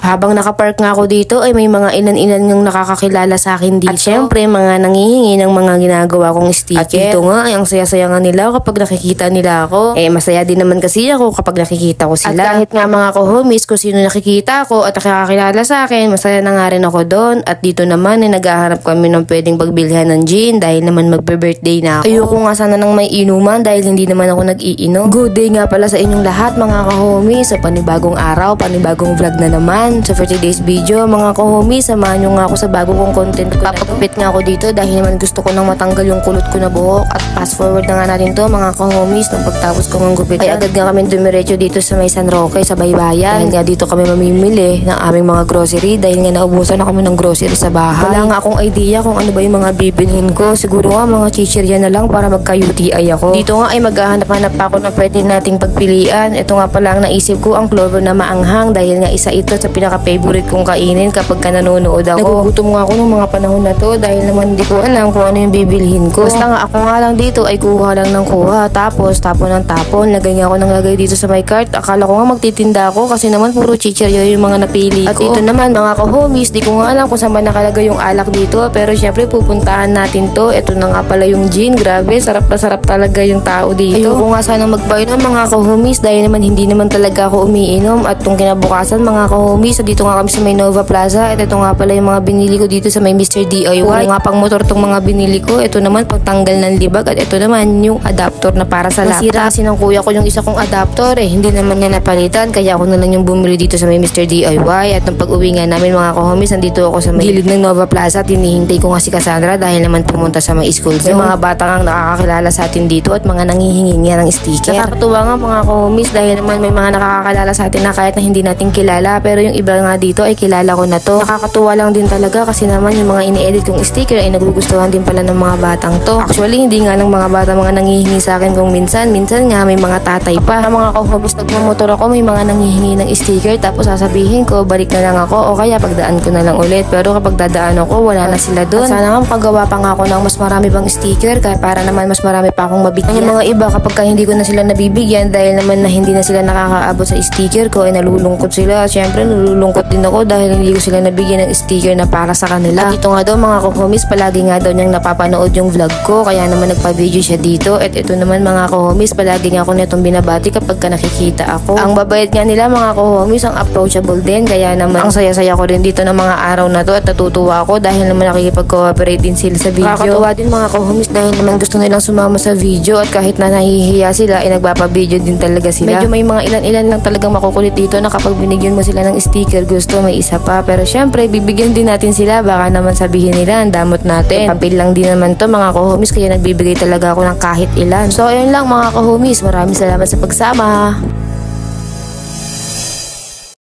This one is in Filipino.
Habang nakapark nga ako dito ay may mga ilan-ilan ngang nakakakilala sa akin dito. At syempre mga nangihingi ng mga ginagawa kong sticker. At dito nga ay ang saya-saya nga nila kapag nakikita nila ako. Masaya din naman kasi ako kapag nakikita ko sila. At kahit nga mga ko-homies kung sino nakikita ko at nakakakilala sa akin, masaya na nga rin ako doon. At dito naman ay naghahanap kami ng pwedeng pagbilhan ng gin dahil naman magbe-birthday na ako. Ayoko nga sana ng may inuman dahil hindi naman ako nag-iinom. Good day nga pala sa inyong lahat mga ka-homies. Sa panibagong araw, panibagong vlog na naman. So for today's video mga ka-homies, samahan nyo nga ako sa bago kong content ko. Papagupit nga ako dito dahil naman gusto ko nang matanggal yung kulot ko na buhok. At fast forward na nga natin to mga ka-homies. Nung pagtapos ko ng gupit ay agad nga kami dumiretso dito sa may San Roque sa Baybayan. Dahil nga dito kami mamimili ng aming mga grocery dahil nga naubusan na kami ng grocery sa bahay. Wala nga akong idea kung ano ba yung mga bibilhin ko. Siguro nga mga chichirya na lang para magka-UTI ako. Dito nga ay maghahanap-hanap pa ako na pwede nating pagpilian. Ito nga pala ang naisip ko, ang clover na maanghang dahil nga isa ito sa pinaka-favorite kong kainin kapag ka nanonood ako. Nagugutom nga ako ng mga panahon na to dahil naman hindi ko alam kung ano yung bibilhin ko. Basta nga ako nga lang dito ay kuha lang ng kuha. Tapos tapon ng tapon. Lagay nga ako ng lagay dito sa my cart. Akala ko nga magtitinda ako kasi naman puro chichiryo yung mga napili ko. At dito naman mga ka-homies, di ko nga alam kung saan ba nakalagay yung alak dito. Pero syempre pupuntahan natin to. Ito na nga pala yung gin. Grabe, sarap na sarap talaga yung tao dito. Ayoko nga sana magbayad ng mga ka-homies dahil naman hindi naman talaga ako umiinom. At itong kinabukasan mga ka-homies, dito nga kami sa may Nova Plaza. At ito nga pala yung mga binili ko dito sa may Mr. DIY. Ito nga pang motor tong mga binili ko. Ito naman pang tanggal ng libag. At ito naman yung adapter na para sa laptop. Nasira kasi ng kuya ko yung isa kong adapter hindi naman niya napalitan. Kaya ako na lang yung bumili dito sa may Mr. DIY. At nung pag-uwi nga namin mga ka-homies, nandito ako sa may gilid ng Nova Plaza. At hinihintay ko nga si Cassandra dahil naman pumunta sa may school zone. May mga bata nga nakakakilala sa atin dito at mga nanghihingi nga ng sticker. Nakakatuwa nga mga ka-homies dahil naman may mga nakakakilala sa atin na kahit na hindi natin kilala. Pero yung iba nga dito ay kilala ko na to. Nakakatuwa lang din talaga kasi naman yung mga ini-edit kong sticker ay nagugustuhan din pala ng mga batang to. Actually hindi nga ng mga bata mga nanghihingi sa akin kung minsan nga may mga tatay pa. Mga ka-homies, nagmamotor ako, may mga nanghihingi ng sticker tapos sasabihin ko balik na lang ako o kaya pagdaan ko na lang ulit. Pero kapag dadaan ako wala na sila doon. Sana nga paggawa pa nga ako ng mas marami pang sticker kaya para naman mas marami pa akong mabigyan. Yung mga iba kapag ka hindi ko na sila nabibigyan dahil naman na hindi na sila nakakaabot sa sticker ko ay nalulungkot sila. At syempre nalulungkot din ako dahil hindi ko sila nabigyan ng sticker na para sa kanila. At ito nga daw mga ka-homies, palagi nga daw niyang napapanood yung vlog ko kaya naman nagpa-video siya dito. At ito naman mga ka-homies, palagi nga ako nitong binabati kapag ka nakikita ako. Ang babayad nga nila mga ka-homies, ang approachable din kaya naman ang saya-saya ko rin dito ng mga araw na to at natutuwa ako dahil naman nakikipag-cooperate din sila sa video. Nakakatuwa din mga ka-homies dahil naman gusto nilang sumama sa video at kahit na nahihiya sila ay nagpapa-video din talaga sila. Medyo may mga ilan-ilan lang talagang makukulit dito na kapag binigyan mo sila ng sticker gusto may isa pa. Pero syempre bibigyan din natin sila, baka naman sabihin nila ang damot natin. Papel lang din naman to mga ka-homies kaya nagbibigay talaga ako ng kahit ilan. So ayun lang mga ka-homies, maraming salamat sa pagsama.